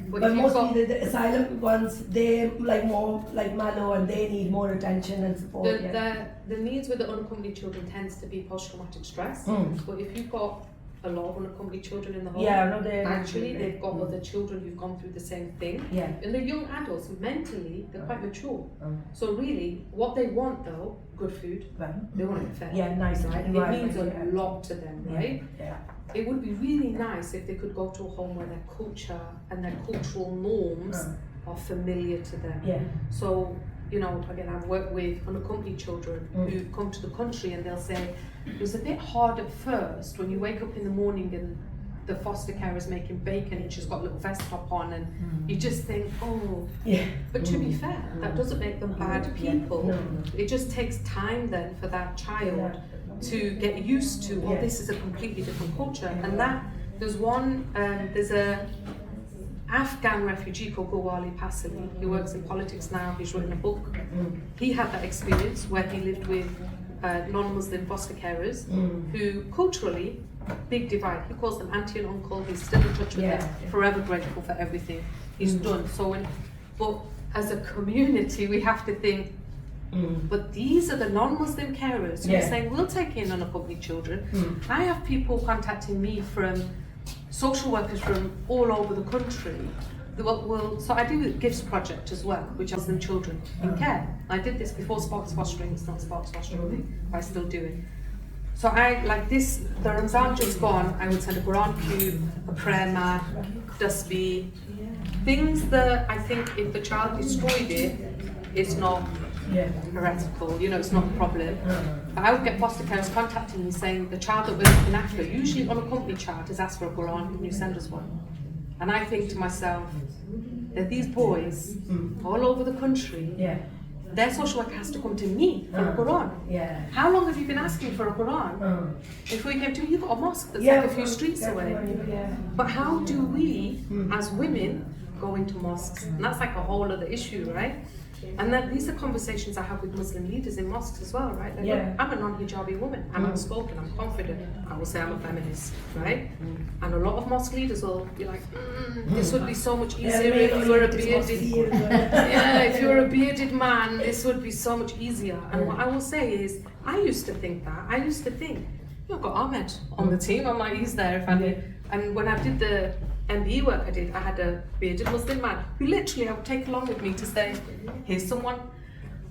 But mostly the asylum ones, they're like more like mallow and they need more attention and support. The needs with the unaccompanied children tends to be post-traumatic stress. But if you've got a lot of unaccompanied children in the home, actually they've got other children who've gone through the same thing. And the young adults, mentally, they're quite mature. So really, what they want though, good food, they want it fed. Nice. Right? It means a lot to them, right? It would be really nice if they could go to a home where their culture and their cultural norms are familiar to them. So, you know, again, I've worked with unaccompanied children who come to the country and they'll say, it was a bit hard at first when you wake up in the morning and the foster care is making bacon and she's got a little vest top on and you just think, but to be fair, that doesn't make them bad people. It just takes time then for that child to get used to, this is a completely different culture. And that, there's a Afghan refugee called Gowali Pasali. He works in politics now, he's written a book. He had that experience where he lived with non-Muslim foster carers who culturally, big divide. He calls them auntie and uncle. He's still in touch with them. Forever grateful for everything he's done. So, but as a community, we have to think. But these are the non-Muslim carers who are saying we'll take in unaccompanied children. I have people contacting me from social workers from all over the country. So I do a gifts project as well, which is Muslim children in care. I did this before Sparks Fostering. It's not Sparks Fostering, but I still do it. So I like this. The Ramzan just gone. I would send a Quran cube, a prayer mat, dustbin, things that I think if the child destroyed it, it's not heretical, you know, it's not a problem. But I would get foster carers contacting me saying the child that we're looking after, usually unaccompanied child, has asked for a Quran, can you send us one? And I think to myself, that these boys all over the country, their social worker has to come to me for a Quran. How long have you been asking for a Quran? If we came to you, you've got a mosque that's like a few streets away. But how do we, as women, go into mosques? And that's like a whole other issue, right? And then these are conversations I have with Muslim leaders in mosques as well, right? Like, look, I'm a non-hijabi woman, I'm outspoken, I'm confident, I will say I'm a feminist, right? And a lot of mosque leaders will be like, this would be so much easier if you were a bearded, if you were a bearded man, this would be so much easier. And what I will say is, I used to think, I've got Ahmed on the team, I'm like, he's there if I need. And when I did the MBE work I had a bearded Muslim man who literally I would take along with me to say, here's someone.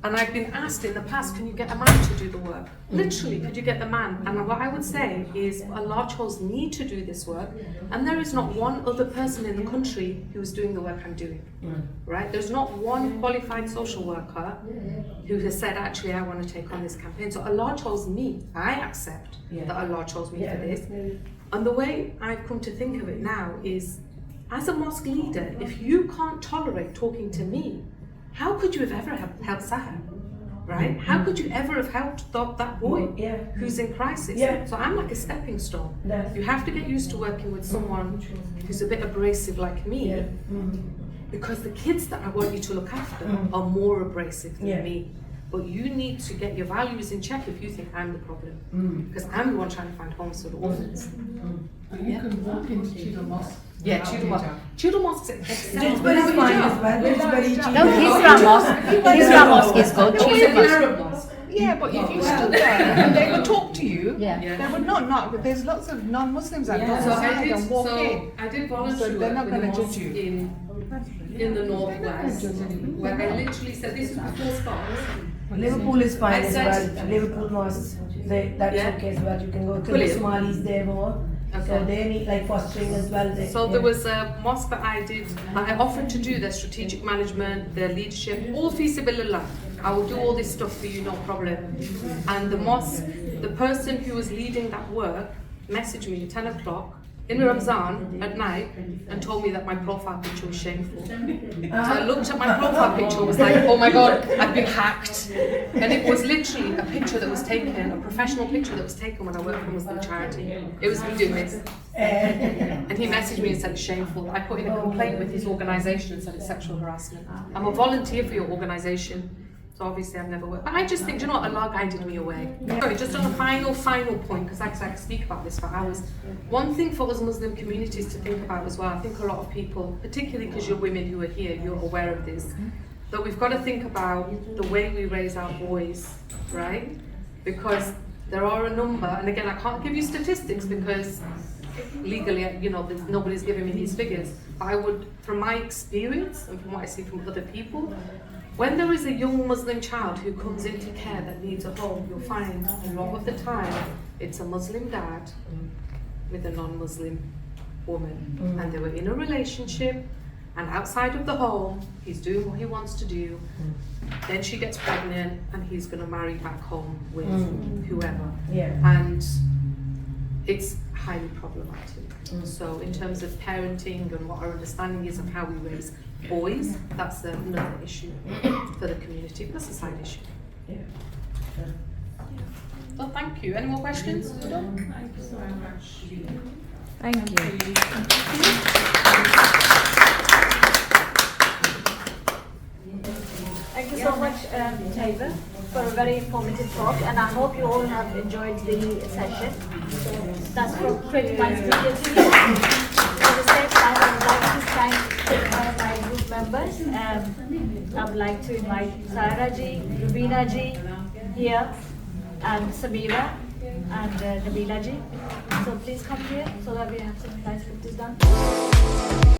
And I've been asked in the past, can you get a man to do the work? Literally, could you get the man? And what I would say is Allah chose me to do this work, and there is not one other person in the country who is doing the work I'm doing. Right? There's not one qualified social worker who has said, actually, I want to take on this campaign. So Allah chose me. I accept that Allah chose me for this. And the way I've come to think of it now is, as a mosque leader, if you can't tolerate talking to me, how could you have ever helped Sahar, right? How could you ever have helped that boy who's in crisis? So I'm like a stepping stone. You have to get used to working with someone who's a bit abrasive like me, because the kids that I want you to look after are more abrasive than me. But you need to get your values in check if you think I'm the problem, because I'm the one trying to find homes for the orphans. You can walk into Tudor Mosque. Yeah, Tudor Mosque. Tudor Mosque excel. It's fine as well. It's very cheap. No, Hisra Mosque is good. Tudor Mosque. Yeah, but if you stood there and they would talk to you, Yeah. they would not. But there's lots of non-Muslims that go So outside and walk in. I did volunteer So they're not with a going to mosque judge you. in the northwest, where I literally said, this is before Sparks. Liverpool is fine I as said- well. Liverpool mosque, that's okay as well. You can go to the Brilliant. Somalis there more. So Okay. they need like fostering as well. So there was a mosque that I offered to do their strategic management, their leadership, all fi sabilillah. I will do all this stuff for you, no problem. And the mosque, the person who was leading that work messaged me at 10 o'clock in Ramzan at night and told me that my profile picture was shameful. So I looked at my profile picture and was like, oh my God, I've been hacked. And it was literally a picture that was taken, a professional picture that was taken when I worked for a Muslim charity. It was me doing this. And he messaged me and said it's shameful. I put in a complaint with his organisation and said it's sexual harassment. I'm a volunteer for your organisation. So obviously I've never worked. But I just think, do you know what, Allah guided me away. Sorry, just on a final point, because I could speak about this for hours. One thing for us Muslim communities to think about as well, I think a lot of people, particularly because you're women who are here, you're aware of this, that we've got to think about the way we raise our boys, right? Because there are a number, and again, I can't give you statistics because legally, you know, nobody's giving me these figures. But I would, from my experience and from what I see from other people, when there is a young Muslim child who comes into care that needs a home, you'll find a lot of the time it's a Muslim dad with a non-Muslim woman. And they were in a relationship, and outside of the home, he's doing what he wants to do. Then she gets pregnant, and he's going to marry back home with whoever. And it's highly problematic. So in terms of parenting and what our understanding is of how we raise boys, that's another issue for the community. That's a side issue. Well, thank you. Any more questions? Thank you so much. Thank you. Thank Thank you so much, Jiva, for a very informative talk, and I hope you all have enjoyed the session. So that's pretty much it. At the same time, I would like to thank my group members. I would like to invite Sara ji, Rubina ji here, and Samira and Nabila ji. So please come here so that we have some nice pictures done.